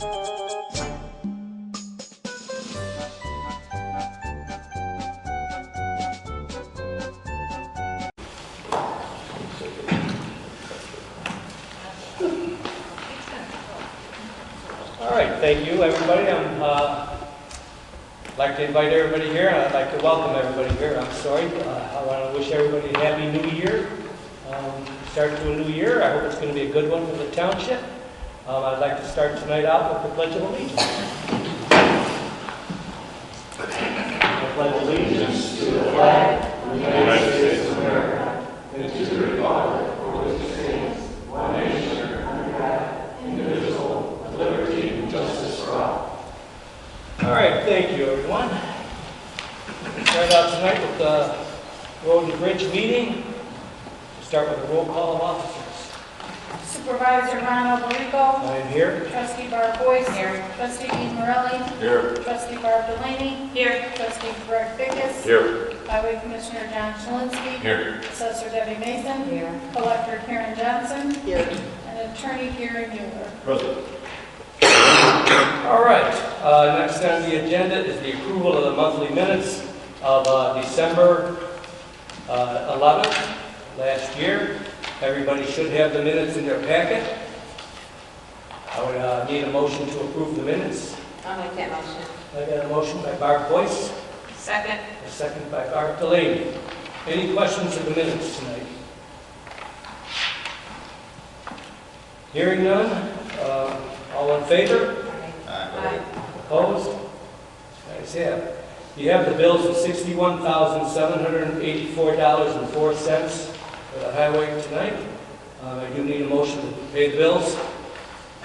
All right, thank you, everybody. I'd like to invite everybody here. I'd like to welcome everybody here. I'm sorry. I want to wish everybody a happy new year. Start to a new year. I hope it's going to be a good one for the township. I'd like to start tonight out with the Pledge of Allegiance. I pledge allegiance to the flag of the United States of America and to the republic for which it stands, one nation under God, indivisible, with liberty and justice for all. All right, thank you, everyone. Start out tonight with the Road and Bridge meeting. Start with a roll call of officers. Supervisor Ron Alberico. I am here. Trustee Barb Boyce. Here. Trustee Dean Morelli. Here. Trustee Barb Delaney. Here. Trustee Greg Bickus. Here. Highway Commissioner John Shalinski. Here. Assessor Debbie Mason. Here. Collector Karen Johnson. Here. And Attorney Gary Mueller. Present. All right. Next on the agenda is the approval of the monthly minutes of December 11th last year. Everybody should have the minutes in their packet. I would need a motion to approve the minutes. I'll make that motion. I got a motion by Barb Boyce, Second. a second by Barb Delaney. Any questions of the minutes tonight? Hearing none. All in favor? Aye. Opposed? Ayes have it. You have the bills of $61,784.04 for the highway tonight. I do need a motion to pay the bills.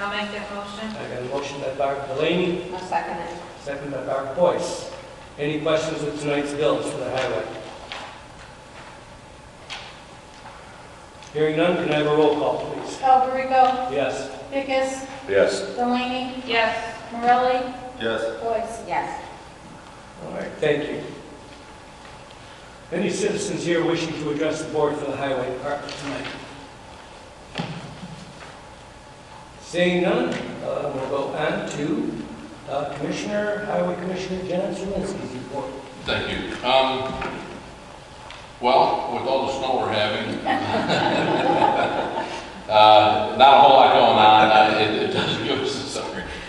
I'll make that motion. I got a motion by Barb Delaney, I'll second it. second by Barb Boyce. Any questions with tonight's bills for the highway? Hearing none, can I have a roll call, please? Alberico. Yes. Bickus. Yes. Delaney. Yes. Morelli. Yes. Boyce. Yes. All right, thank you. Any citizens here wishing to address the board for the highway department tonight? Seeing none, we'll go on to Highway Commissioner John Shalinski's report. Thank you. Well, with all the snow we're having, not a whole lot going on. It does give us,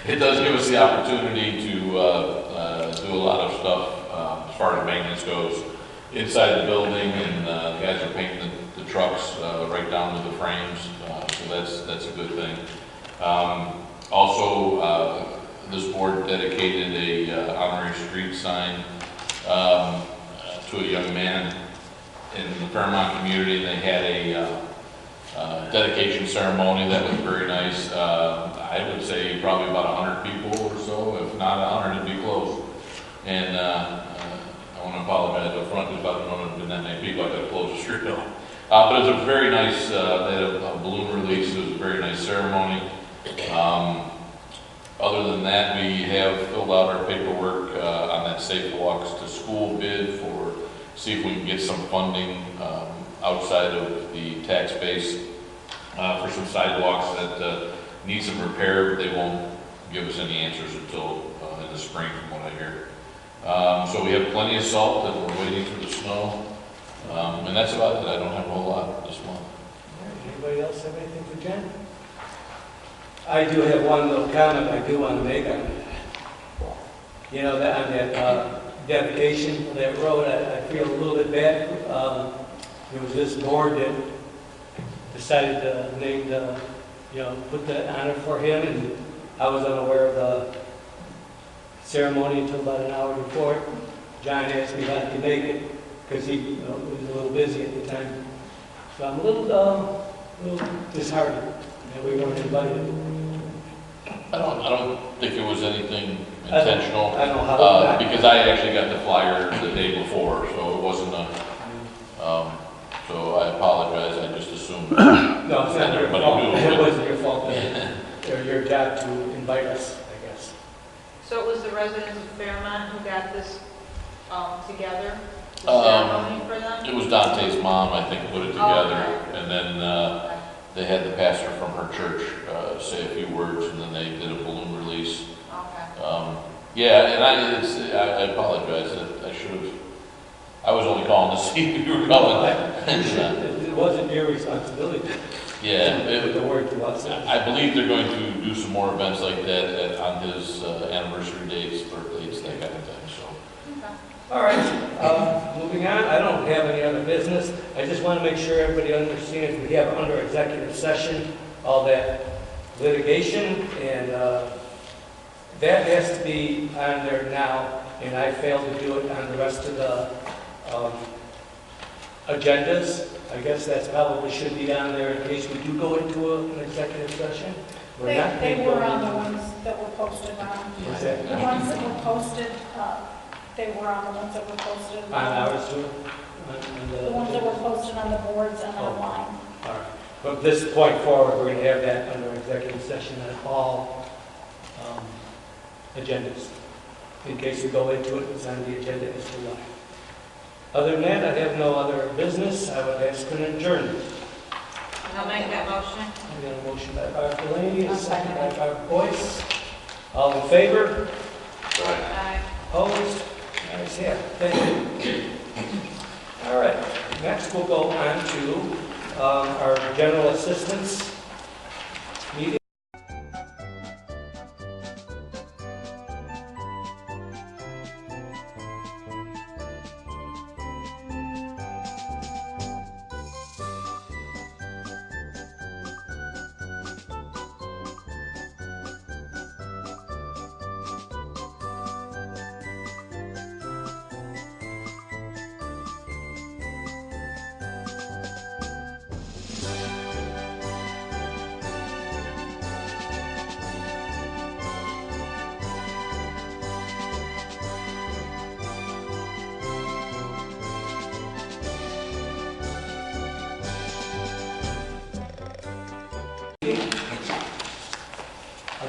it does give us the opportunity to do a lot of stuff as far as maintenance goes inside the building, and the guys are painting the trucks right down to the frames, so that's a good thing. Also, this board dedicated a honorary street sign to a young man in the Fairmont community. They had a dedication ceremony that was very nice. I would say probably about 100 people or so, if not 100, it'd be close. And I want to apologize up front because I don't know if there's been that many people. I got to close the street bill. But it was a very nice. They had a balloon release. It was a very nice ceremony. Other than that, we have filled out our paperwork on that Safe Walks to School bid for see if we can get some funding outside of the tax base for some sidewalks that need some repair. They won't give us any answers until in the spring, from what I hear. So we have plenty of salt that we're waiting for the snow, and that's about it. I don't have a whole lot this month. All right, anybody else have anything for Jen? I do have one little comment I do want to make on, you know, that on that dedication of that road. I feel a little bit bad. It was this board that decided to name the, you know, put the honor for him, and I was unaware of the ceremony until about an hour before. John asked me if I could make it because he was a little busy at the time. So I'm a little disheartened that we weren't invited. I don't think it was anything intentional. I don't know how because I actually got the flyer the day before, so it wasn't a. So I apologize. I just assumed. No, it's not your everybody fault. knew. It wasn't your fault. Or your job to invite us, I guess. So it was the residents of Fairmont who got this together, the ceremony for them? It was Dante's mom, I think, put it together, and then they had the pastor from her church say a few words, and then they did a balloon release. Okay. Yeah, and I apologize. I should have. I was only calling to see if you were calling. It wasn't your responsibility. Yeah, With the word to us. I believe they're going to do some more events like that on his anniversary dates, birthdays, that kind of thing. So. Okay. All right, moving on. I don't have any other business. I just want to make sure everybody understands we have under executive session all that litigation, and that has to be on there now, and I failed to do it on the rest of the agendas. I guess that probably should be on there in case we do go into an executive session. They were on the ones that were posted on. What's that? The ones that were posted, they were on the ones that were posted. On ours too? The ones that were posted on the boards and online. All right. From this point forward, we're going to have that under executive session on all agendas. In case we go into it, it's on the agenda as to why. Other than that, I have no other business. I would ask for an adjournment. I'll make that motion. I got a motion by Barb Delaney, a second by Barb Boyce. All in favor? Aye. Opposed? Ayes have it. Thank you. All right. Next, we'll go on to our general assistance meeting.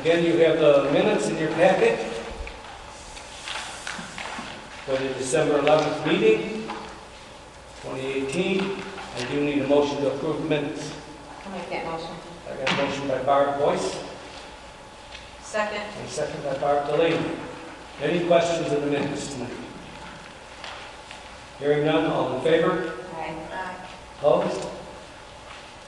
Again, you have the minutes in your packet for the December 11th meeting, 2018. I do need a motion to approve the minutes. I'll make that motion. I got a motion by Barb Boyce Second. and a second by Barb Delaney. Any questions of the minutes tonight? Hearing none, all in favor? Aye. Opposed?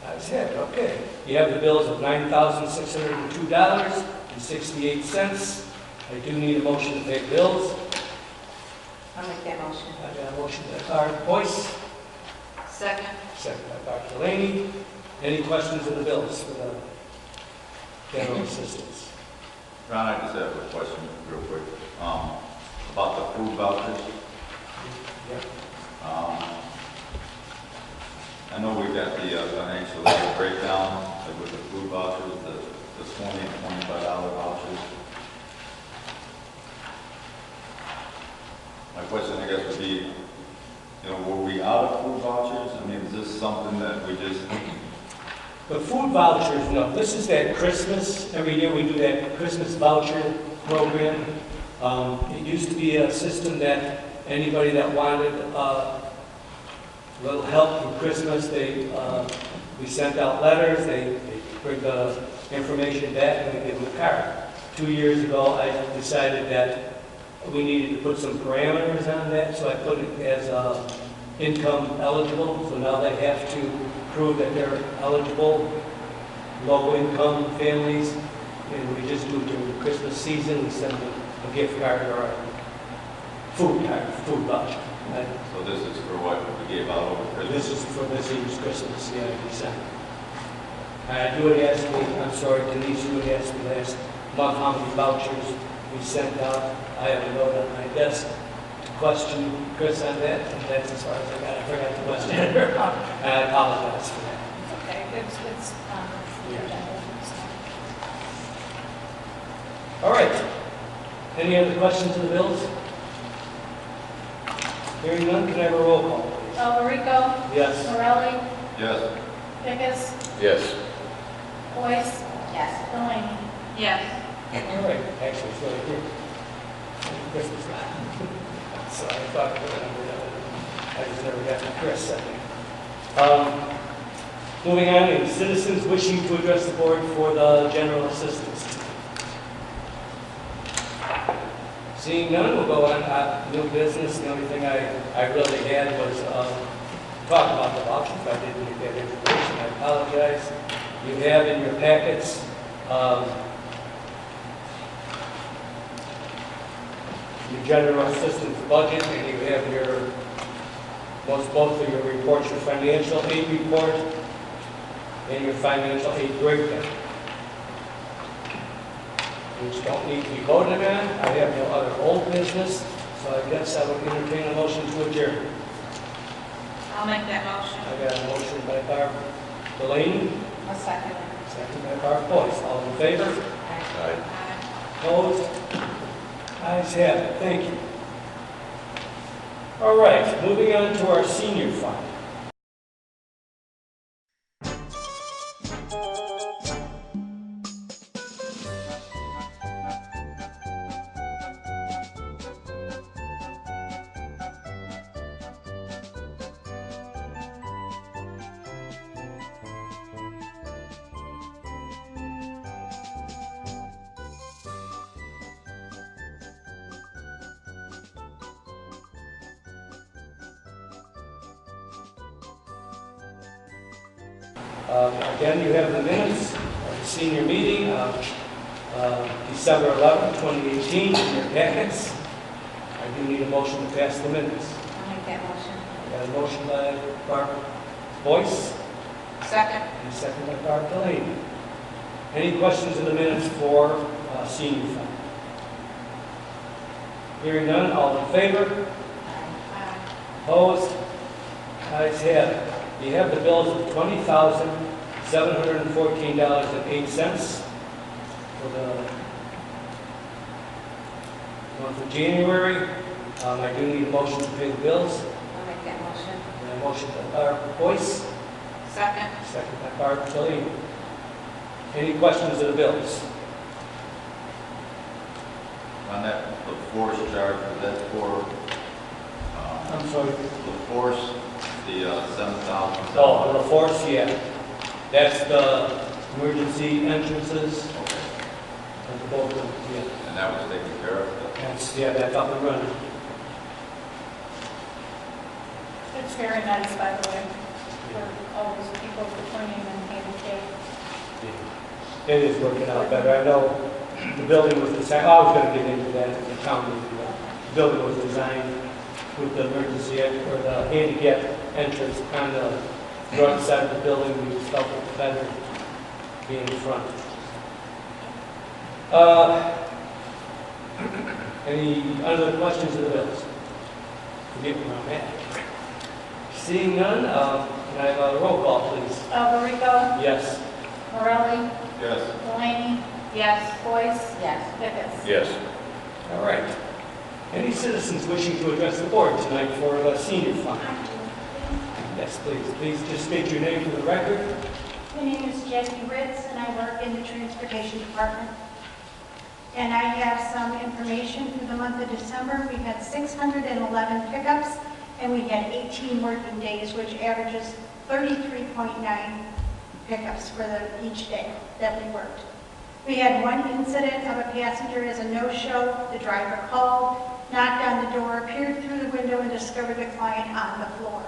Ayes have it. Okay. You have the bills of $9,602.68. I do need a motion to pay bills. I'll make that motion. I got a motion by Barb Boyce, Second. second by Barb Delaney. Any questions of the bills for the general assistance? Ron, I just have a question real quick, about the food vouchers. Yeah. I know we got the financial aid breakdown with the food vouchers, the $20 and $25 vouchers. My question, I guess, would be, were we out of food vouchers? I mean, is this something that we just... The food vouchers, no. This is that Christmas. Every year we do that Christmas voucher program. It used to be a system that anybody that wanted a little help for Christmas, we sent out letters, they bring the information back, and we give them a card. 2 years ago, I decided that we needed to put some parameters on that, so I put it as income eligible, so now they have to prove that they're eligible, low-income families, and we just do it during the Christmas season. We send them a gift card or a food voucher. So this is for what we gave out over Christmas? This is for this year's Christmas, yeah, December. You had asked me, I'm sorry, Denise, you had asked me last month how many vouchers we sent out. I have a note on my desk to question Chris on that, and that's as far as I got. I forgot to question her, and I apologize for that. Okay, it's the agenda. All right. Any other questions of the bills? Hearing none, can I have a roll call, please? Rico, Yes. Morelli, Yes. Pickus, Yes. Boyce, Yes. Delaney. Yes. All right, actually, it's really good. Christmas. Sorry, I thought I just never got to Chris. Moving on, any citizens wishing to address the board for the general assistance. Seeing none, we'll go on new business. The only thing I really had was talk about the vouchers. I didn't get that information. I apologize. You have in your packets your general assistance budget, and you have your both of your reports, your financial aid report and your financial aid breakdown, which don't need to be voted on. I have no other old business, so I guess I would entertain a motion to adjourn. I'll make that motion. I got a motion by Barb Delaney, A second. second by Barb Boyce. All in favor? Aye. Opposed? Ayes have it. Thank you. All right, moving on to our senior fund. Again, you have the minutes of the senior meeting of December 11, 2018 in your packets. I do need a motion to pass the minutes. I'll make that motion. I got a motion by Barbara Boyce Second. and a second by Barbara Delaney. Any questions in the minutes for senior fund? Hearing none, all in favor? Opposed? Ayes have it. You have the bills of $20,714.08 for the month of January. I do need a motion to pay the bills. I'll make that motion. And a motion by Barb Boyce, Second. second by Barb Delaney. Any questions of the bills? On that, the force charge, that's for, I'm sorry. the force, the 7,000. Oh, the force, yeah. That's the emergency entrances. Okay, And the both of them, yeah. and that was taken care of? That's up and running. It's very nice, by the way, for all those people returning and handicap. It is working out better. I know the building was designed, I was going to get into that in the town meeting. The building was designed with the emergency or the handicap entrance on the north side of the building. We just felt it better being in front. Any other questions of the bills? Forget where I'm at. Seeing none, can I have a roll call, please? Alberico, Yes. Morelli, Yes. Delaney, Yes. Boyce. Yes. Vickers. Yes. All right. Any citizens wishing to address the board tonight for the senior fund? Yes, please. Please just state your name for the record. My name is Jackie Ritz, and I work in the Transportation Department. And I have some information for the month of December. We had 611 pickups, and we had 18 working days, which averages 33.9 pickups for each day that we worked. We had one incident of a passenger as a no-show. The driver called, knocked on the door, peered through the window, and discovered the client on the floor.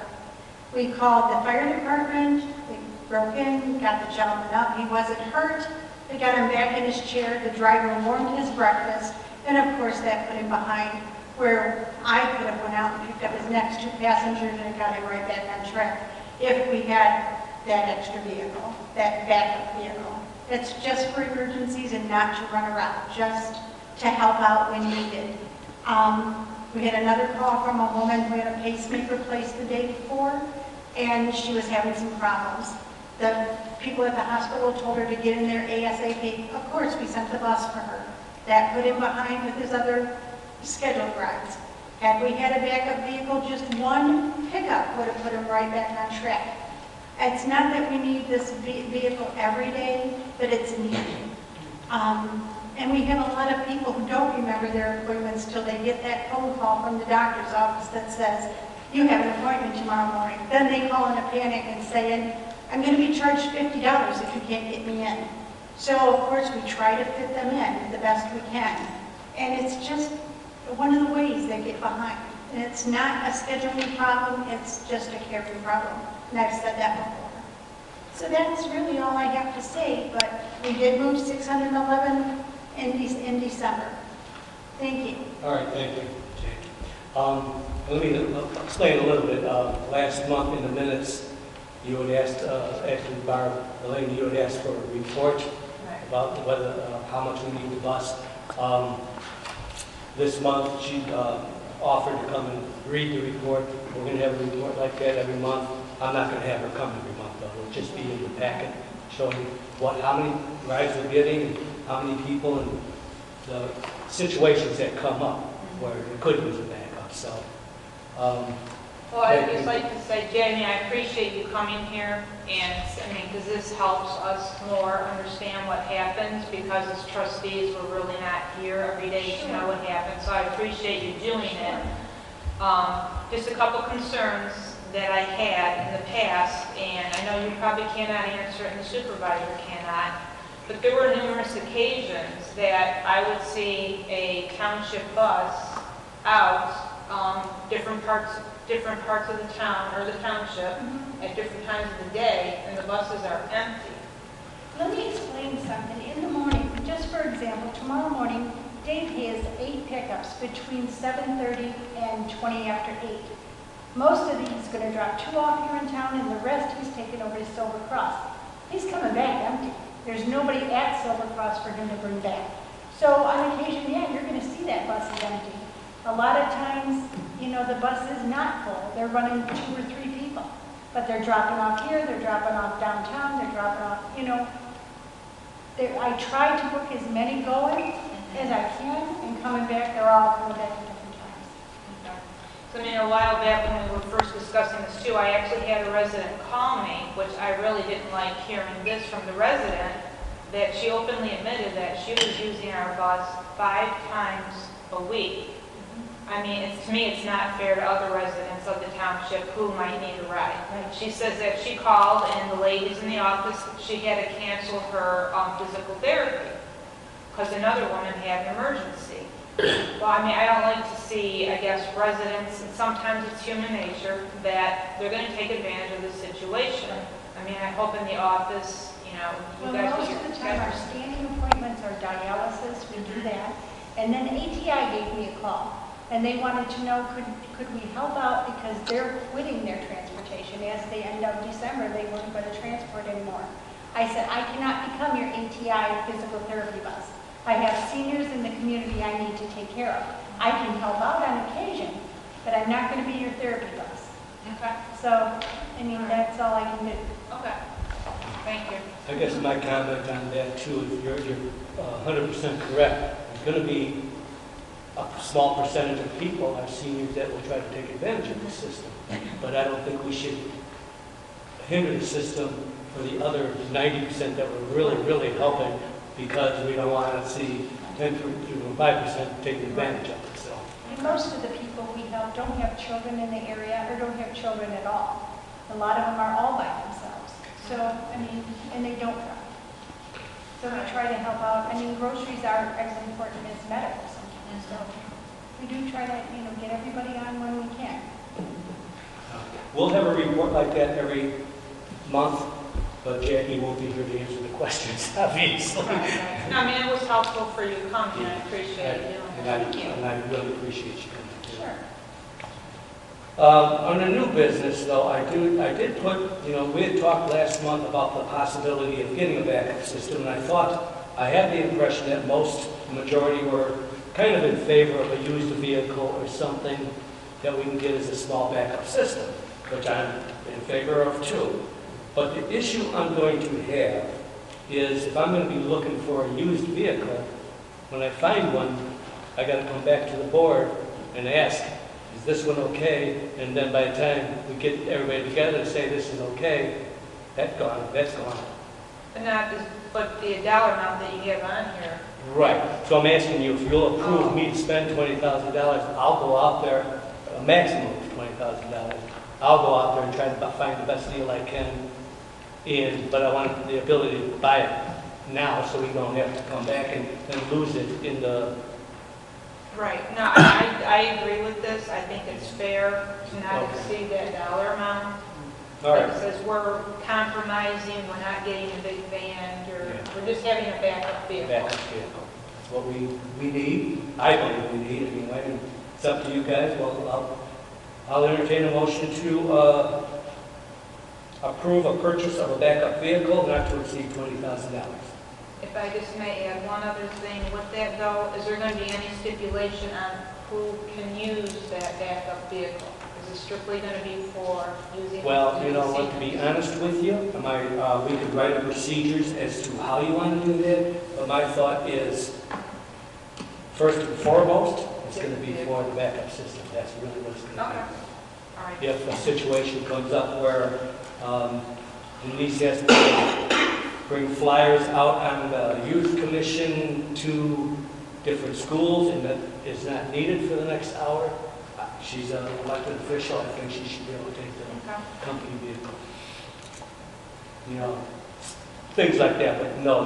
We called the fire department. We broke in, got the gentleman up. He wasn't hurt. We got him back in his chair. The driver warmed his breakfast, and of course that put him behind where I could have went out and picked up his next two passengers and got him right back on track if we had that extra vehicle, that backup vehicle. It's just for emergencies and not to run around, just to help out when needed. We had another call from a woman who had a pacemaker placed the day before, and she was having some problems. The people at the hospital told her to get in there ASAP. Of course, we sent the bus for her. That put him behind with his other scheduled rides. Had we had a backup vehicle, just one pickup would have put him right back on track. It's not that we need this vehicle every day, but it's needed. And we have a lot of people who don't remember their appointments till they get that phone call from the doctor's office that says, you have an appointment tomorrow morning. Then they call in a panic and saying, I'm going to be charge $50 if you can't get me in. So of course we try to fit them in the best we can. And it's just one of the ways they get behind. And it's not a scheduling problem, it's just a carefree problem. And I've said that before. So that's really all I have to say, but we did move 611 in December. Thank you. All right, thank you, Jane. Let me explain a little bit. Last month in the minutes, you had asked, actually Barb, Elaine, you had asked for a report about whether, how much we need to bus. This month, she offered to come and read the report. We're going to have a report like that every month. I'm not going to have her come every month, though. It'll just be in the packet showing how many rides we're getting, how many people, and the situations that come up where it could use a backup. So, Well, I'd just like to say, Jamie, I appreciate you coming here, and, I mean, because this helps us more understand what happens, because as trustees, we're really not here every day to know what happens, so I appreciate you doing it. Just a couple concerns that I had in the past, and I know you probably cannot answer it, and the supervisor cannot, but there were numerous occasions that I would see a township bus out, different parts of the town or the township at different times of the day, and the buses are empty. Let me explain something. In the morning, just for example, tomorrow morning, Dave has 8 pickups between 7:30 and 20 after 8. Most of these he's going to drop 2 off here in town, and the rest he's taking over to Silver Cross. He's coming back empty. There's nobody at Silver Cross for him to bring back. So on occasion, yeah, you're going to see that bus is empty. A lot of times, you know, the bus is not full. They're running 2 or 3 people. But they're dropping off here, they're dropping off downtown, they're dropping off, you know. I try to book as many going as I can, and coming back, they're all coming back at different times. So, I mean, a while back when we were first discussing this too, I actually had a resident call me, which I really didn't like hearing this from the resident, that she openly admitted that she was using our bus 5 times a week. I mean, to me, it's not fair to other residents of the township who might need a ride. Right. She says that she called, and the ladies in the office, she had to cancel her physical therapy because another woman had an emergency. Well, I mean, I don't like to see, I guess, residents, and sometimes it's human nature, that they're going to take advantage of the situation. I mean, I hope in the office, you know, you guys... Most of the time, our standing appointments are dialysis, we do that. And then ATI gave me a call. And they wanted to know, could we help out, because they're quitting their transportation. As they end of December, they weren't going to transport anymore. I said, I cannot become your ATI physical therapy bus. I have seniors in the community I need to take care of. I can help out on occasion, but I'm not going to be your therapy bus. Okay. So, I mean, that's all I can do. Okay. Thank you. I guess my comment on that too, if you're 100% correct, there's going to be a small percentage of people, our seniors, that will try to take advantage of the system. But I don't think we should hinder the system for the other 90% that we're really helping, because we don't want to see 10 to 5% taking advantage of it. So. And most of the people we help don't have children in the area or don't have children at all. A lot of them are all by themselves. So, I mean, and they don't drive. So we try to help out. I mean, groceries are as important as medical sometimes. So we do try to, you know, get everybody on when we can. We'll have a report like that every month, but Jackie won't be here to answer the questions, obviously. No, I mean, it was helpful for you coming, I appreciate you doing that. And I really appreciate you coming. Sure. On the new business, though, I did put, you know, we had talked last month about the possibility of getting a backup system, and I thought, I had the impression that the majority were kind of in favor of a used vehicle or something that we can get as a small backup system, which I'm in favor of too. But the issue I'm going to have is, if I'm going to be looking for a used vehicle, when I find one, I got to come back to the board and ask, is this one okay? And then by the time we get everybody together and say this is okay, that's gone. But the dollar amount that you have on here. Right. So I'm asking you, if you'll approve me to spend $20,000, I'll go out there, a maximum of $20,000. I'll go out there and try to find the best deal I can but I want the ability to buy it now, so we don't have to come back and lose it in the, Right, no, I agree with this, I think it's fair to not Okay. exceed that dollar amount. all right. It says we're compromising, we're not getting a big band, or Yeah. we're just having a backup vehicle. Backup vehicle. That's what we need, I believe we need anyway, and it's up to you guys. Well, I'll entertain a motion to approve a purchase of a backup vehicle not to exceed $20,000. If I just may add one other thing with that though, is there going to be any stipulation on who can use that backup vehicle? Is it strictly going to be for using? Well, you know what, to be honest with you, we could write procedures as to how you want to do that, but my thought is, first and foremost, it's going to be for the backup system. That's really what it's going to be. Okay, all right. If a situation comes up where Denise has to bring flyers out on the youth commission to different schools and that is not needed for the next hour, she's an elected official, I think she should be able to take the Okay. company vehicle. You know, things like that, but no.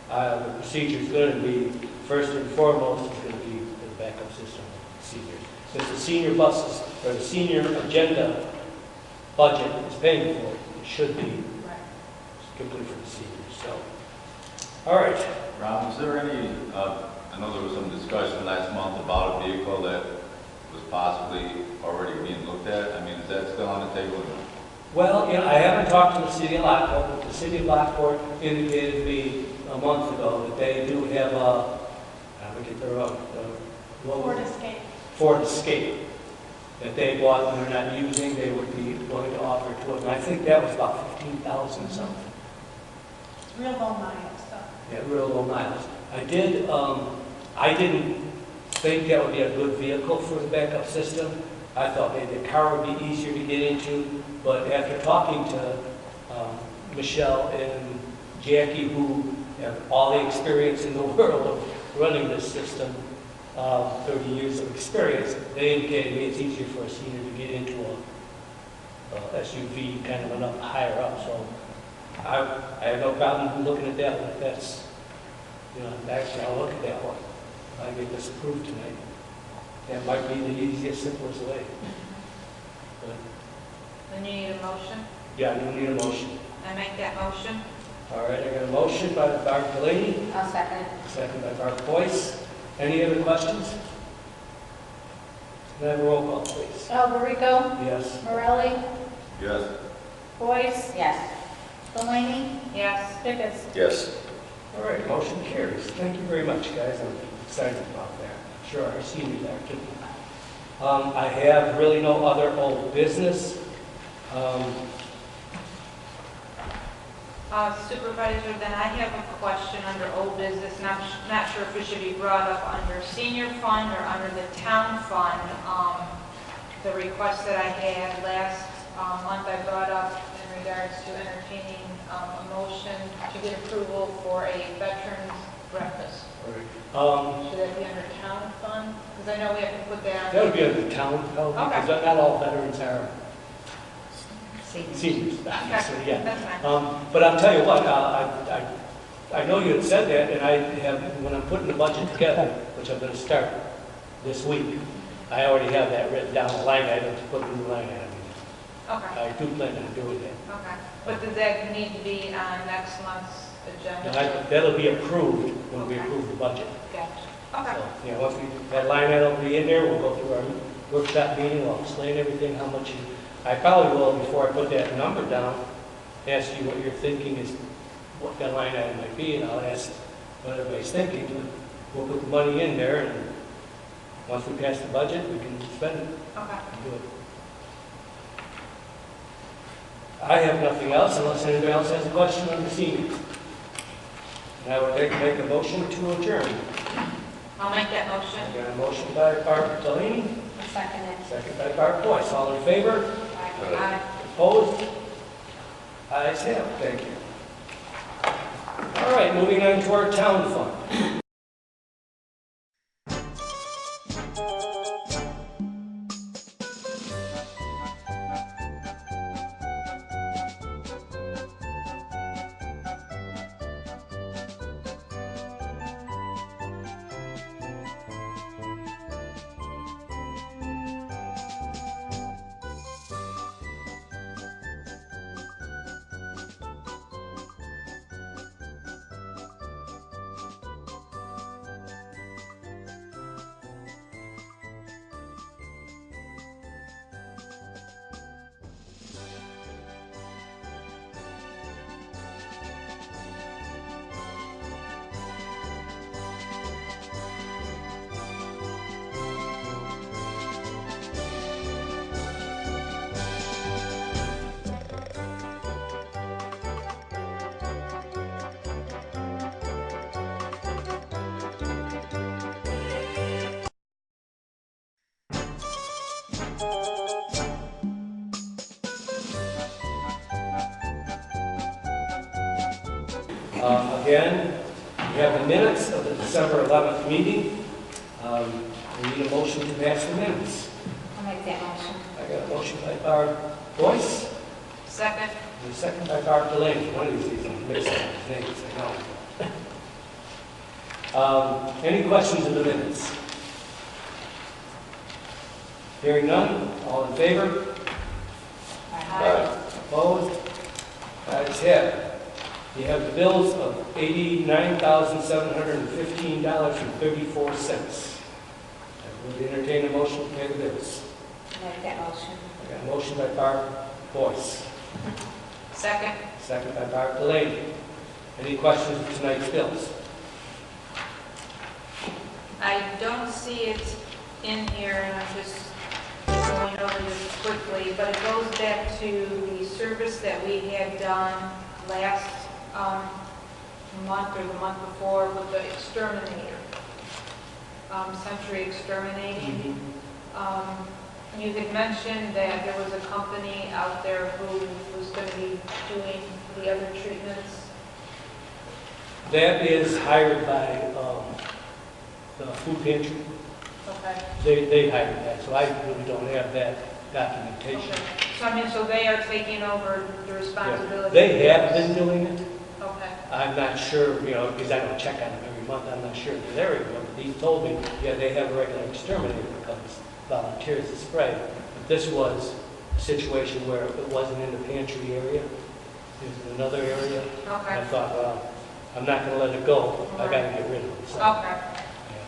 The procedure's going to be, first and foremost, it's going to be the backup system, seniors. Since the senior buses, or the senior agenda budget is paying for it, it should be Right. complete for the seniors, so. All right, Rob, is there any, I know there was some discussion last month about a vehicle that was possibly already being looked at. I mean, is that still on the table? well, you know, I haven't talked to the city of Lockport, but the city of Lockport indicated to me a month ago that they do have a, I forget the road, Ford Escape. Ford Escape that they bought and they're not using, they would be willing to offer to it. And I think that was about 15,000 something. It's real low miles, so. Yeah, real low miles. I didn't think that would be a good vehicle for the backup system. I thought maybe the car would be easier to get into, but after talking to Michelle and Jackie, who have all the experience in the world of running this system, 30 years of experience, they indicated to me it's easier for a senior to get into a SUV kind of enough higher up. So I have no problem looking at that one. If that's, you know, actually I'll look at that one. I get this approved tonight. That might be the easiest, simplest way. But, Then you need a motion? yeah, I do need a motion. I make that motion? All right, I got a motion by Barb Delaney, I'll second it. second by Barb Boyce. Any other questions? Can I have a roll call, please? Alberico, Yes. Morelli, Yes. Boyce. Yes. Delaney, Yes. Jacobs. Yes. All right, motion carries. Thank you very much, guys. I'm excited about that. Sure, our seniors are too. I have really no other old business. Supervisor, then I have a question under old business, and I'm not sure if it should be brought up under senior fund or under the town fund. The request that I had last month, I brought up in regards to entertaining a motion to get approval for a veterans breakfast. Should that be under town fund? Because I know we have to put that That on. would be under town, because not all veterans are seniors, obviously, yeah. That's fine. But I'll tell you what, I know you had said that, and I have, when I'm putting the budget together, which I'm going to start this week, I already have that written down, a line item to put in the line item. Okay, I do plan on doing that. okay. But does that need to be on next month's agenda? And that'll be approved when we approve the budget. Gotcha. So, Okay. yeah, once that line item will be in there, we'll go through our workshop meeting, we'll explain everything, how much I probably will, before I put that number down, ask you what you're thinking is, what that line item might be, and I'll ask what everybody's thinking. We'll put the money in there, and once we pass the budget, we can spend it Okay. and do it. I have nothing else, unless anybody else has a question on the seniors. And I would make a motion to adjourn. I'll make that motion. I got a motion by Barb Delaney, Second it. second by Barb Boyce. All in favor? Aye. Opposed? Ayes have it. Thank you. All right, moving on to our town fund. Again, we have the minutes of the December 11th meeting. We need a motion to pass the minutes. I'll make that motion. I got a motion by Barb Boyce, Second. and a second by Barb Delaney. One of these days I'm mixing up names, I know. Any questions of the minutes? Hearing none, all in favor? Aye. Opposed? Ayes have it. You have the bills of $89,715.34. I would entertain a motion to pay the bills. I'll make that motion. I got a motion by Barb Boyce, Second. second by Barb Delaney. Any questions of tonight's bills? I don't see it in here, and I'm just going over this quickly, but it goes back to the service that we had done last month or the month before with the exterminator, Century Exterminating. You had mentioned that there was a company out there who was going to be doing the other treatments. That is hired by the food pantry. Okay. They hired that, so I really don't have that documentation. Okay. So I mean, so they are taking over the responsibility. They have been doing it. Okay. I'm not sure, because I don't check on them every month, I'm not sure if they're there anymore. But he told me, yeah, they have a regular exterminator that comes, volunteers to spray. But this was a situation where it wasn't in the pantry area, it was in another area. And I Okay. thought, well, I'm not going to let it go, I got to get rid of it. So, Okay. yeah.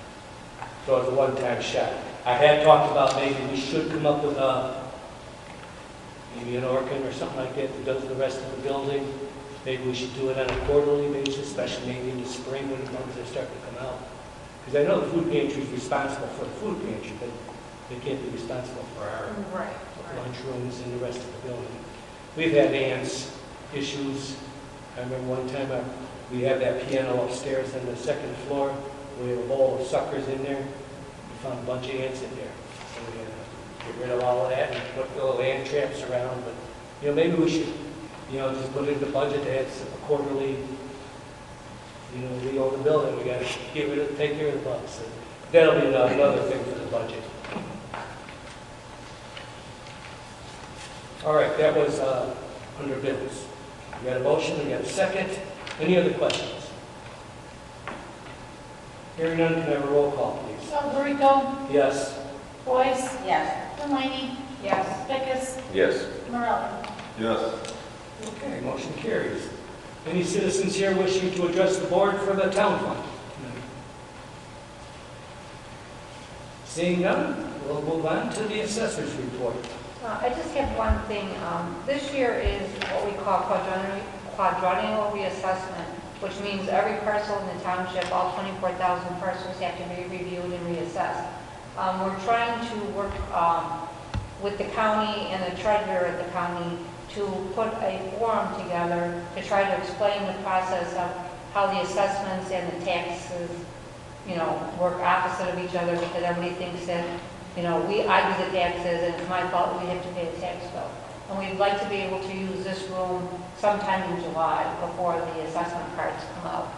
So it was a one-time shot. I had talked about maybe we should come up with maybe an organ or something like that that does the rest of the building. Maybe we should do it on a quarterly basis, especially maybe in the spring when the bugs are starting to come out. Because I know the food pantry is responsible for the food pantry, but they can't be responsible for our Right. lunchrooms and the rest of the building. We've had ants issues. I remember one time we had that piano upstairs on the second floor. We had a bowl of suckers in there. We found a bunch of ants in there. So we had to get rid of all of that and put little ant traps around. But, maybe we should, just put it in the budget to have a quarterly, we own the building. We got to take care of the bugs. So that'll be another thing for the budget. All right, that was under bills. We got a motion, we got a second. Any other questions? Hearing none, can I have a roll call, please? Alberico, Yes. Boyce, Yes. Delaney, Yes. Pecos, Yes. Morelli. Yes. Okay, motion carries. Any citizens here wishing to address the board for the town fund? Seeing none, we'll move on to the assessor's report. I just have one thing. This year is what we call quadrennial reassessment, which means every parcel in the township, all 24,000 parcels have to be reviewed and reassessed. We're trying to work with the county and the treasurer at the county to put a forum together to try to explain the process of how the assessments and the taxes, work opposite of each other, because everybody thinks that, I do the taxes and it's my fault we have to pay a tax bill. And we'd like to be able to use this room sometime in July before the assessment cards come out.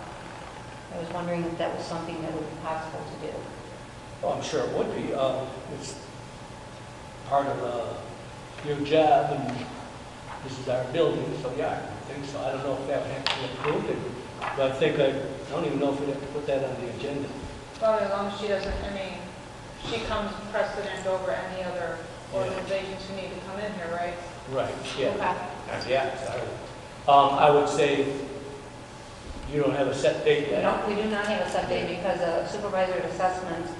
I was wondering if that was something that would be possible to do. Oh, I'm sure it would be. It's part of your job, and this is our building, so yeah, I think so. I don't know if that would have to be approved, but I don't even know if we'd have to put that on the agenda. Well, as long as she doesn't, she comes precedent over any other organizations who need to come in here, right? Right, yeah. Okay. Yeah, sorry. I would say you don't have a set date yet. We do not have a set date because the supervisory assessments,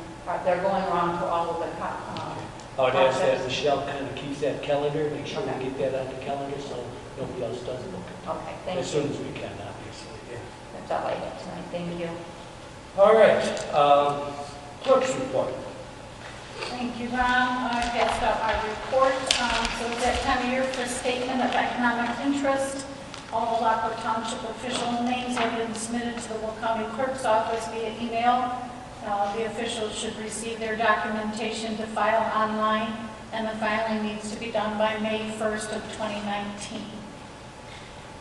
they're going around to all of the I would ask that Michelle kind of keeps that calendar, make sure we get that on the calendar so nobody else does it. Okay, thank you. As soon as we can, obviously, yeah. That's all I have tonight. Thank you. All right, clerk's report. Thank you, Ron. I passed out my report. So it's that time of year for statement of economic interest. All the Lockport Township official names have been submitted to the Will County Clerk's office via email. The officials should receive their documentation to file online and the filing needs to be done by May 1st of 2019.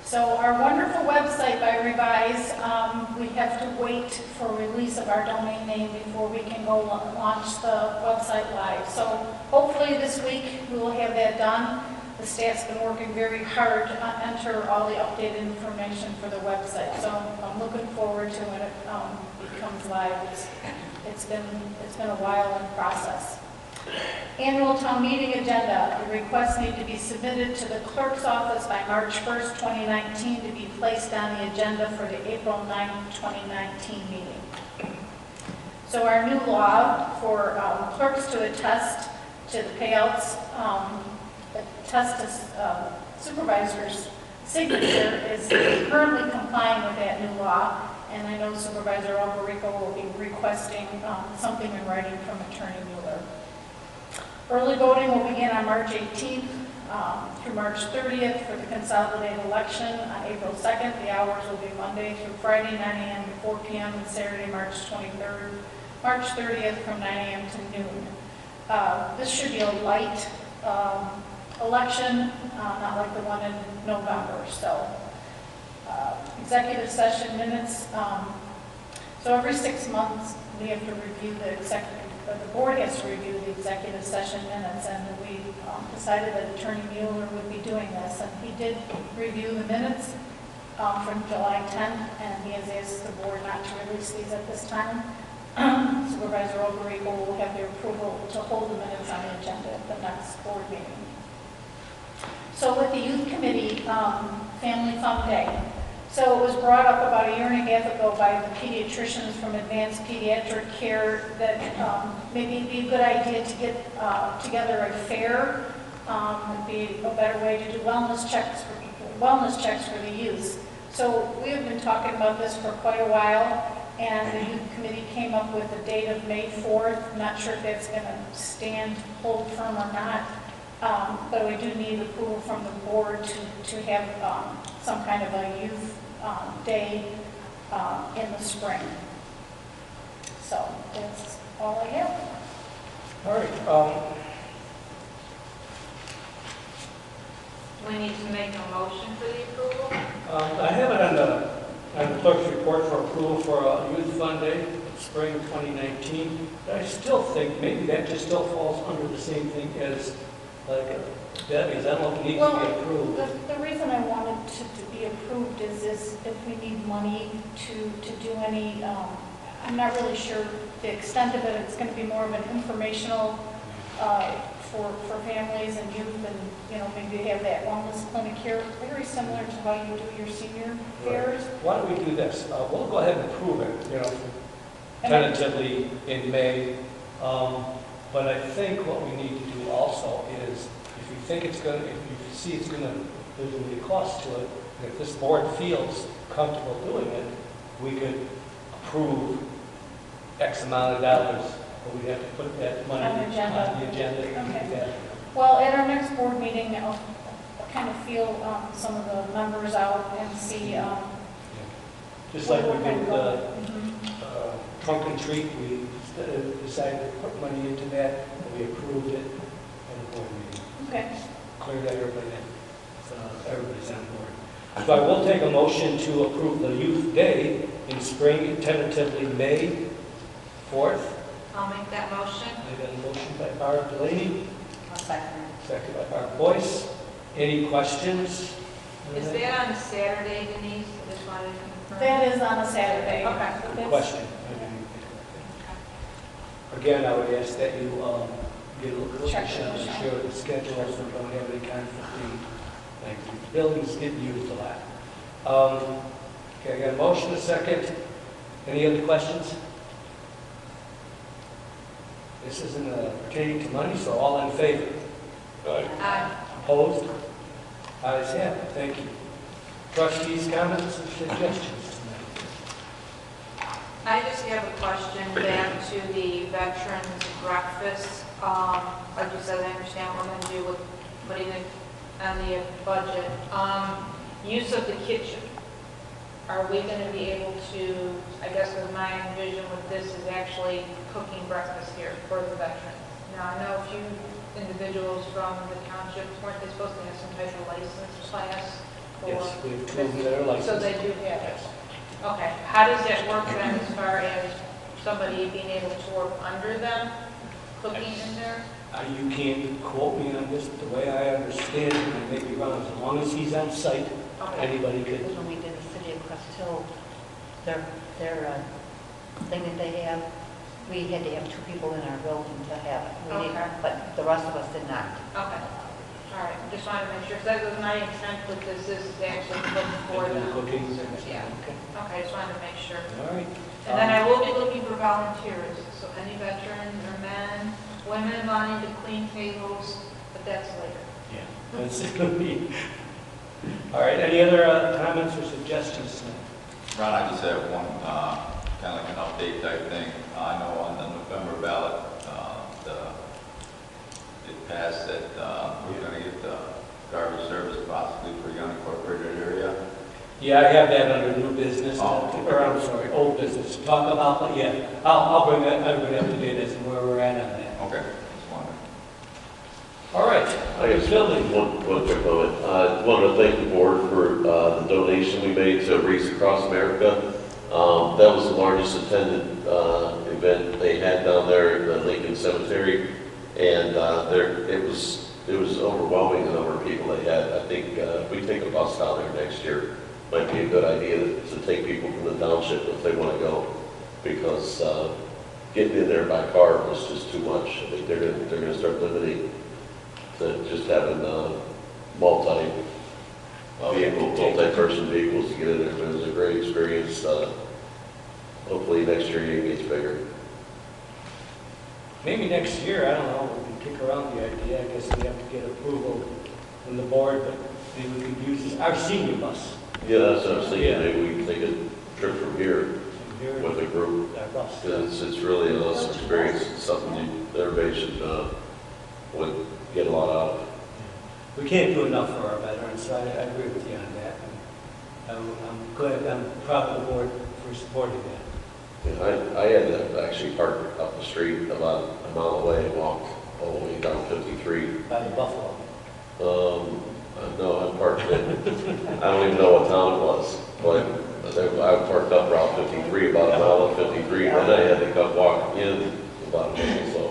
So our wonderful website by Revise, we have to wait for release of our domain name before we can go launch the website live. So hopefully this week we will have that done. The staff's been working very hard to enter all the updated information for the website. So I'm looking forward to when it becomes live. It's been a while in process. Annual town meeting agenda. The requests need to be submitted to the clerk's office by March 1st, 2019 to be placed on the agenda for the April 9th, 2019 meeting. So our new law for clerks to attest to the payouts, attest to supervisor's signature is currently complying with that new law. And I know Supervisor Alberico will be requesting something in writing from Attorney Mueller. Early voting will begin on March 18th through March 30th for the consolidated election. On April 2nd, the hours will be Monday through Friday, 9 a.m. to 4 p.m., and Saturday, March 23rd, March 30th from 9 a.m. to noon. This should be a light election, not like the one in November. So, executive session minutes. So every 6 months, we have to review the board has to review the executive session minutes, and we decided that Attorney Mueller would be doing this, and he did review the minutes from July 10th, and he has asked the board not to release these at this time. Supervisor Alberico will have their approval to hold the minutes on the agenda at the next board meeting. So with the Youth Committee Family Fun Day, so it was brought up about a year and a half ago by the pediatricians from Advanced Pediatric Care that maybe it'd be a good idea to get together a fair. Would be a better way to do wellness checks for the youth. So we have been talking about this for quite a while, and the Youth Committee came up with a date of May 4th. I'm not sure if that's going to hold firm or not, but we do need approval from the board to have some kind of a youth day in the spring. So that's all I have. All right. We need to make a motion for the approval. I have it on the clerk's report for approval for a Youth Fund Day, spring 2019. But I still think maybe that just still falls under the same thing as like Debbie's. I don't know if it needs to be approved. The reason I wanted to be approved is if we need money to do any, I'm not really sure the extent of it. It's going to be more of an informational for families and youth, and maybe have that wellness clinic here, very similar to how you do your senior fairs. Right. Why don't we do this? We'll go ahead and approve it, tentatively in May. But I think what we need to do also is, if you think it's going to, if you see it's going to, there's going to be a cost to it, and if this board feels comfortable doing it, we could approve X amount of dollars, but we have to put that money On the agenda. on the agenda. Okay. Well, at our next board meeting, I'll kind of feel some of the members out and see. Just like we did the trunk and treat, we decided to put money into that, and we approved it at the board meeting. Okay. Clear that everybody's on board. So I will take a motion to approve the Youth Day in spring, tentatively May 4th. I'll make that motion. I got a motion by Barb Delaney, I'll second. second by Barb Boyce. Any questions? Is that on Saturday, Denise? I just wanted to confirm. That is on a Saturday. Okay. Good question. Again, I would ask that you get a little Check check the and share the schedule so we don't have any conflicting. Like the buildings get used a lot. Okay, I got a motion, a second. Any other questions? This isn't pertaining to money, so all in favor? Aye. Opposed? Ayes have it. Thank you. Trustees, comments and suggestions? I just have a question back to the veterans breakfast. Like you said, I understand what we're going to do with putting it on the budget. Use of the kitchen. Are we going to be able to, I guess with my vision with this is actually cooking breakfast here for the veterans? Now, I know a few individuals from the township, weren't they supposed to have some type of license class? for- Yes, we have two of them that are licensed. So they do have it. Okay, how does that work then as far as somebody being able to work under them, cooking in there? You can't quote me on this, the way I understand it, I may be wrong, as long as he's on site, Okay, anybody could. Because when we did the city of Crest Hill, their thing that they have, we had to have 2 people in our building to have it. We didn't- Okay. But the rest of us did not. okay. All right, just wanted to make sure, because that was my intent with this, is actually cook for And do them. cooking. Yeah, Okay, okay, just wanted to make sure. all right. And then I will be looking for volunteers, so any veterans or men, women wanting to clean tables, but that's later. Yeah, that's all right, any other comments or suggestions? Ron, I just have one, kind of like an update type thing. I know on the November ballot, it passed that we're going to get the garbage service possibly for the unincorporated area. Yeah, I have that under new business, Oh. or I'm sorry, old business, to talk about, but yeah, I'll bring that, everybody up to date as to where we're at on that. Okay, just wondering. All right, I guess building. one quick comment. I wanted to thank the board for the donation we made to Reach Across America. That was the largest attended event they had down there at the Lincoln Cemetery, and it was overwhelming the number of people they had. I think if we take a bus down there next year, might be a good idea to take people from the township if they want to go, because getting in there by car was just too much. I think they're going to start limiting to just having multi-person vehicles to get in there. But it was a great experience. Hopefully next year it gets bigger. Maybe next year, I don't know, we can kick around the idea, I guess we have to get approval from the board, but maybe we could use our senior bus. Yeah, that's what I was thinking. Yeah. Maybe we can take a trip from here Here, with a group. our bus. It's really an awesome experience. It's something everybody should would get a lot out of. We can't do enough for our veterans, so I agree with you on that. I'm glad, I'm proud of the board for supporting that. Yeah, I had to actually park up the street about a mile away and walk all the way down 53. By the Buffalo. No, I parked in, I don't even know what town it was, but I parked up Route 53, about a mile up 53, then I had to come walk in about a minute, so.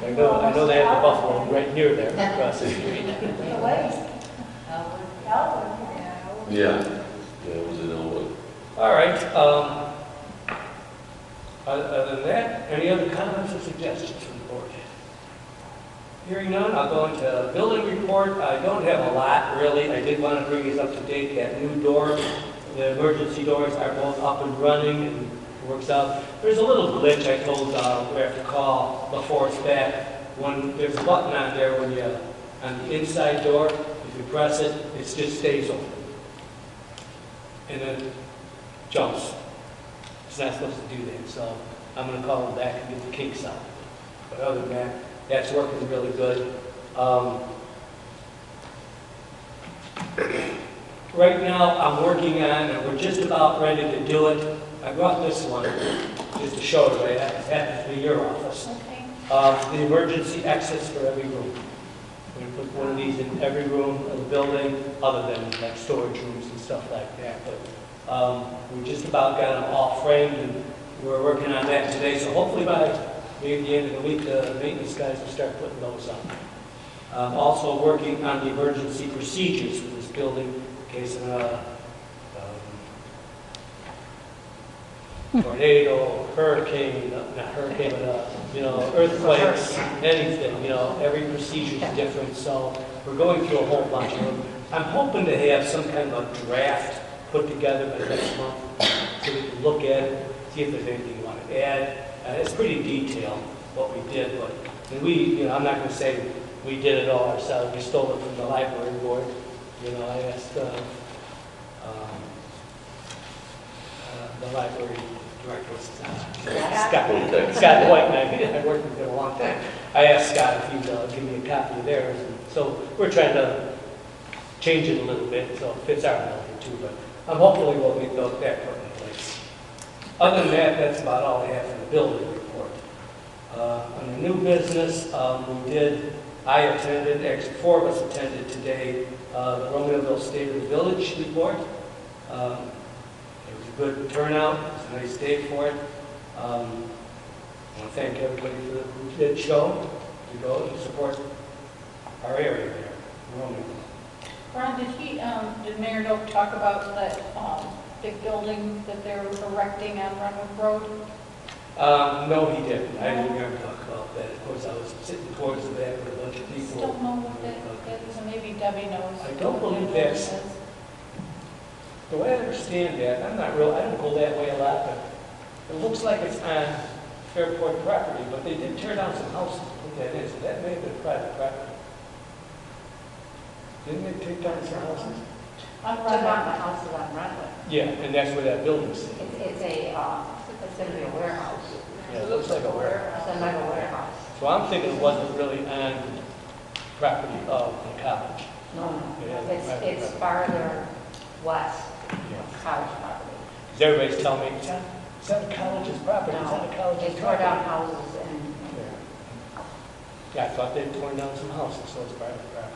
I know they have the Buffalo right near there, across the street. Yeah, it was in Elwood. All right, other than that, any other comments or suggestions from the board? Hearing none, I'll go into building report. I don't have a lot, really. I did want to bring you up to date. That new door, the emergency doors are both up and running and it works out. There's a little glitch I told we have to call before it's back. When there's a button on there when you, on the inside door, if you press it, it just stays open. And then jumps. It's not supposed to do that, so I'm going to call them back and get the kinks out. But other than that, that's working really good. Right now, I'm working on, and we're just about ready to do it. I brought this one just to show you. It happens to be your office. Okay. The emergency exits for every room. We're going to put one of these in every room of the building, other than like storage rooms and stuff like that. But we just about got them all framed, and we're working on that today. So hopefully by maybe the end of the week, the maintenance guys will start putting those up. Also working on the emergency procedures for this building in case of a tornado, hurricane, not hurricane, but earthquakes, anything. Every procedure is different. So we're going through a whole bunch of them. I'm hoping to have some kind of a draft put together by next month so we can look at it, see if there's anything you want to add. It's pretty detailed what we did, but and I'm not going to say we did it all ourselves. We stole it from the library board. I asked the library director, Scott White, and I worked with him a long time. I asked Scott if he'd give me a copy of theirs, and so we're trying to change it a little bit so it fits our building too. But hopefully we'll get that put in place. Other than that, that's about all I have for the building report. On the new business, I attended, actually 4 of us attended today, the Romeoville State of the Village report. It was a good turnout, it was a nice day for it. I want to thank everybody who did show to go and support our area there, Romeoville. Ron, did Mayor Doak talk about that big building that they're erecting on Renwick Road? No, he didn't. I didn't hear him talk about that. Of course, I was sitting towards the back with a bunch of people. Don't know what that is, so maybe Debbie knows. I don't what believe that that's- is. The way I understand that, I don't go that way a lot, but it looks like it's on Fairport property, but they did tear down some houses to put that in, so that may have been private property. Didn't they take down some houses? On Took on the Renwick. houses on Renwick. Yeah, and that's where that building's sitting. It's going to be a warehouse. Yeah, it looks like a warehouse. It's like a warehouse. So I'm thinking it wasn't really on property of the college. No, Yeah, no, it's private farther west, Yeah. college property. Because everybody's telling me, is that a college's property? Is that a They college's tore down property? houses and Yeah, I thought they'd torn down some houses, so it's private property.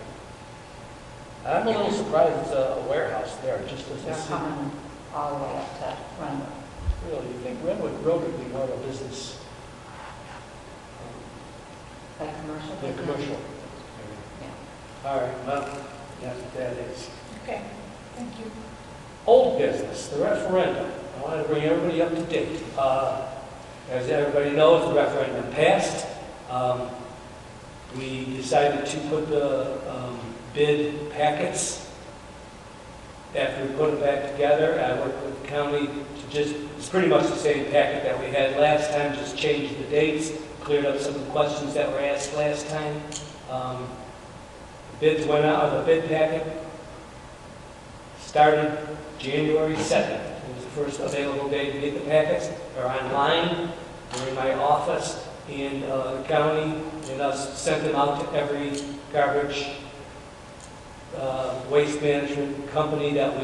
I'm a little surprised it's a warehouse there, it just doesn't they're seem, coming all the way up to Renwick. really, you think Redwood Road would be more of a business, Like commercial. than business. commercial? Yeah. All right, well, that's what that is. Okay, thank you. Old business, the referendum. I want to bring everybody up to date. As everybody knows, the referendum passed. We decided to put the bid packets, after we put them back together, I worked with the county to it's pretty much the same packet that we had last time, just changed the dates, cleared up some of the questions that were asked last time. Bids went out, the bid packet started January 2nd. It was the first available day to get the packets. They're online, they're in my office, and the county and us sent them out to every garbage waste management company that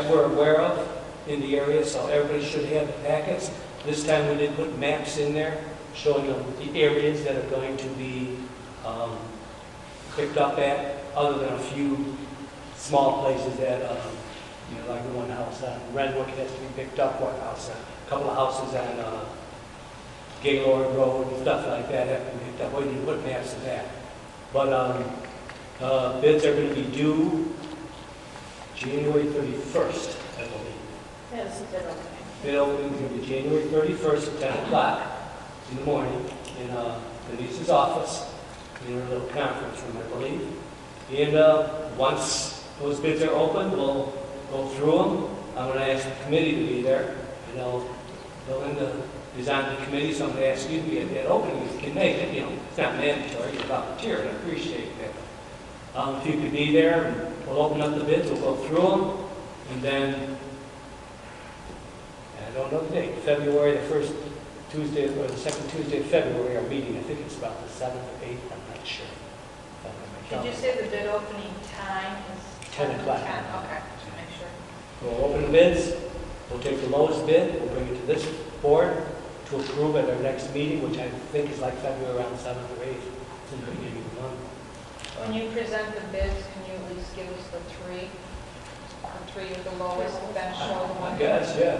we're aware of in the area, so everybody should have the packets. This time we did put maps in there showing them the areas that are going to be picked up at, other than a few small places that, like the one house on Renwick has to be picked up, one house, a couple of houses on Gaylord Road and stuff like that have to be picked up. We didn't put maps of that. But bids are going to be due January 31st, I believe. Yes, it's okay. Bid opening is going to be January 31st at 10 o'clock in the morning in Denise's office, in her little conference room, I believe. And once those bids are open, we'll go through them. I'm going to ask the committee to be there. Belinda is on the committee, so I'm going to ask you to be at that opening if you can make it. It's not mandatory, you're volunteer, and I appreciate that. If you could be there, we'll open up the bids, we'll go through them, and then, I don't know the date, February, the first Tuesday, or the second Tuesday of February, our meeting, I think it's about the 7th or 8th, I'm not sure. Did you say the bid opening time is? 10 o'clock. 10, okay, just make sure. We'll open the bids, we'll take the lowest bid, we'll bring it to this board to approve at our next meeting, which I think is like February around 7th or 8th, it's in the beginning of the month. When you present the bids, can you at least give us the three of the lowest, then show the one? I guess, yeah.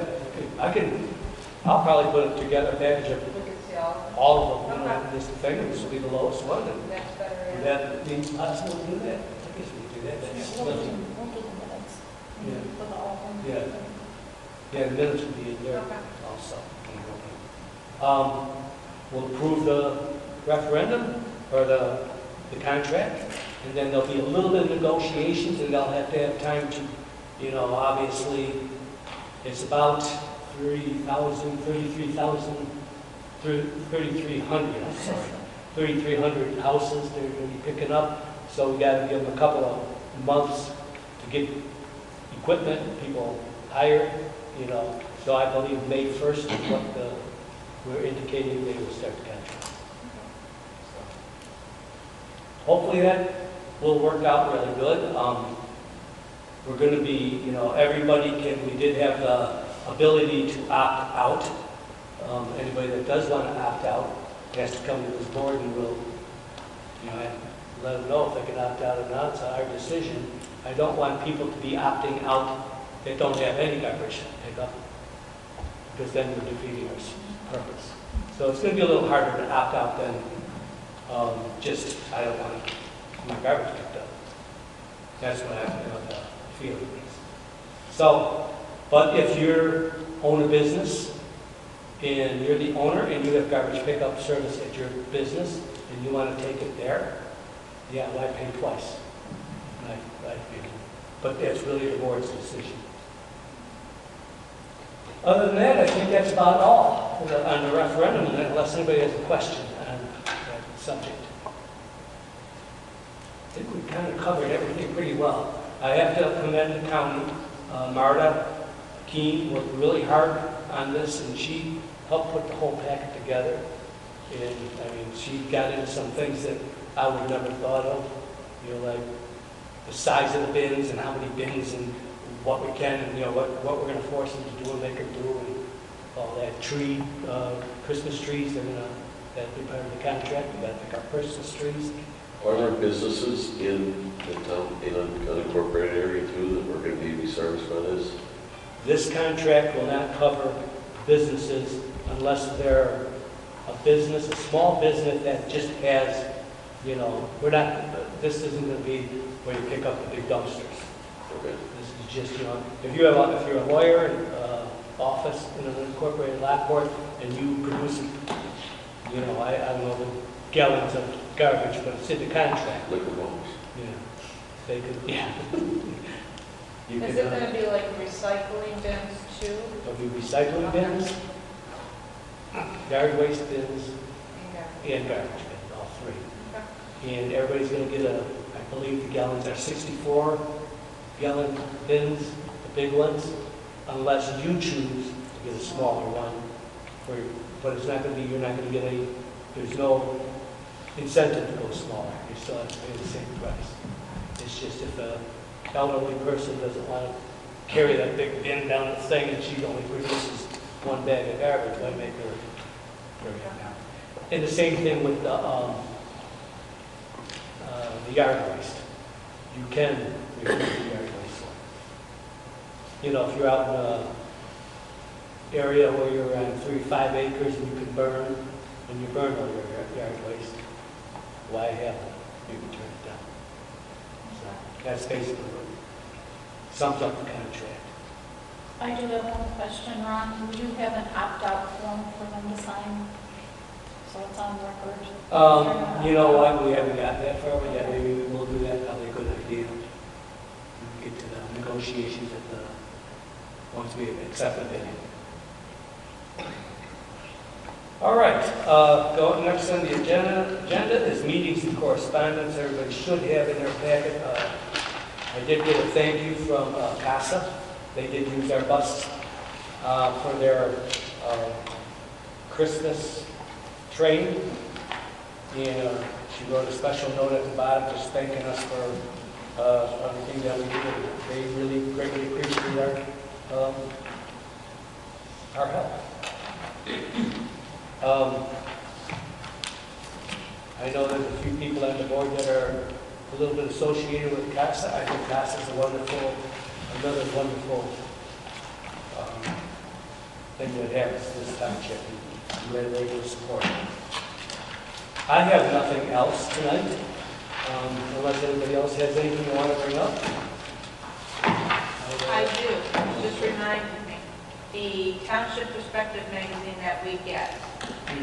I'll probably put it together, a package of We can see all of them. all of them, this thing, and this will be the lowest one, and That's better. would Yeah. that mean possible to do that? I guess we could do that. That's We'll do nothing. the minutes. Yeah. For the all of them. Yeah, the minutes will be in there Okay. also. We'll approve the referendum, or the contract, and then there'll be a little bit of negotiations, and they'll have to have time to, obviously, it's about 3,300, I'm sorry, 3,300 houses they're going to be picking up, so we got to give them a couple of months to get equipment, people hired, so I believe May 1st is what we're indicating they will start the contract. Hopefully that will work out really good. We're going to be, we did have the ability to opt out. Anybody that does want to opt out, has to come to this board and we'll, you know, let them know if they can opt out or not. It's our decision. I don't want people to be opting out that don't have any garbage pickup, because then we're defeating our purpose. So it's going to be a little harder to opt out than just, I don't want my garbage picked up. That's what I the feeling is. So, but if you own a business and you're the owner and you have garbage pickup service at your business and you want to take it there, yeah, why pay twice? I feel. But that's really the board's decision. Other than that, I think that's about all on the referendum, unless anybody has a question on that subject. I think we kind of covered everything pretty well. I have to commend the county. Marta Keene worked really hard on this, and she helped put the whole packet together. And I mean, she got into some things that I would have never thought of. You know, like the size of the bins and how many bins and what we can, and you know what we're going to force them to do and make them do, and all that Christmas trees. They're going to that'll be part of the contract. We got to pick up Christmas trees. Are there businesses in the town, in an unincorporated area too, that we're going to be serviced by this? This contract will not cover businesses unless they're a business, a small business that just has, you know, this isn't going to be where you pick up the big dumpsters. Okay. This is just, you know, if you're a lawyer in office in an unincorporated Lockport and you produce, you know, I don't know the gallons of garbage, but it's in the contract. Liquor bottles. Yeah, they could, yeah. Is it going to be like recycling bins too? There'll be recycling bins, yard waste bins, and garbage bins, all three. Okay. And everybody's going to get I believe the gallons are 64 gallon bins, the big ones, unless you choose to get a smaller one. But it's not going to be, you're not going to get there's no incentive to go smaller. You still have to pay the same price. It's just if an elderly person doesn't want to carry that big bin down the thing and she only produces one bag of garbage, why make her carry it down? And the same thing with the yard waste. You can reduce the yard waste. You know, if you're out in an area where you're on 3-5 acres and you can burn, and you burn all your yard waste, why have it? You can turn it down. So that's basically what sums up the contract. I do have one question, Ron. Would you have an opt-out form for them to sign? So it's on record. You know what, we haven't got that far, but yeah, maybe we'll do that, probably a good idea. We'll get to the negotiations once we accept the bid. All right, next on the agenda is meetings and correspondence. Everybody should have in their packet. I did get a thank you from CASA. They did use our bus for their Christmas train. And she wrote a special note at the bottom just thanking us for everything that we did. They really greatly appreciate our help. I know there's a few people on the board that are a little bit associated with CASA. I think CASA is another wonderful thing that happens this township. I'm really able to support it. I have nothing else tonight, unless anybody else has anything they want to bring up. I do. Just remind me, the Township Perspective magazine that we get.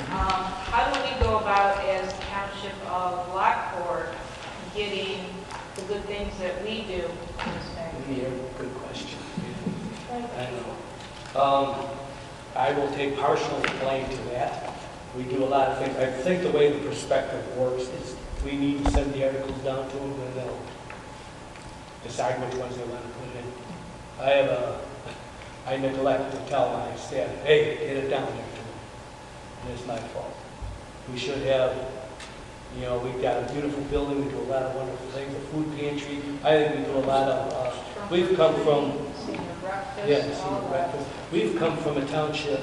How do we go about as the Township of Lockport getting the good things that we do in this magazine? Yeah, good question. I know. I will take partial blame to that. We do a lot of things. I think the way the Perspective works is we need to send the articles down to them and they'll decide which ones they want to put in. I neglect to tell my staff, hey, get it down there to them. And it's my fault. We should have, you know, we've got a beautiful building. We do a lot of wonderful things. A food pantry. I think we do a lot of, we've come from, Senior breakfast, yeah, all senior that. breakfast. We've come from a township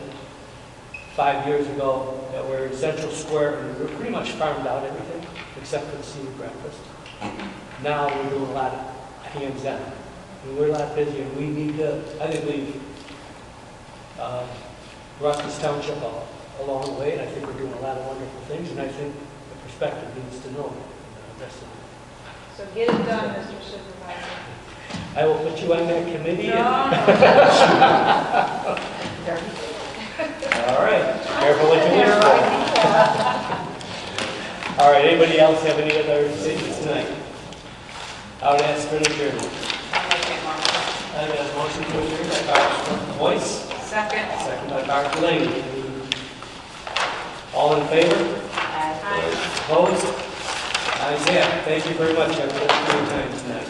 5 years ago that were in Central Square, and we were pretty much farmed out everything, except for the senior breakfast. Now we're doing a lot of hands-on. And we're a lot busier, and we need to, I think we've brought this township a long way, and I think we're doing a lot of wonderful things, and I think the perspective needs to know the rest of it. So get it done, Mr. Supervisor. I will put you on that committee. No, All right, careful what you wish for. All right, anybody else have any other decisions tonight? I would ask for an adjournment. I got a motion to adjourn by Dr. Boyce, Second. second by Dr. Lane. All in favor? Aye. Opposed? Ayes have it. Thank you very much, everyone, for your time tonight.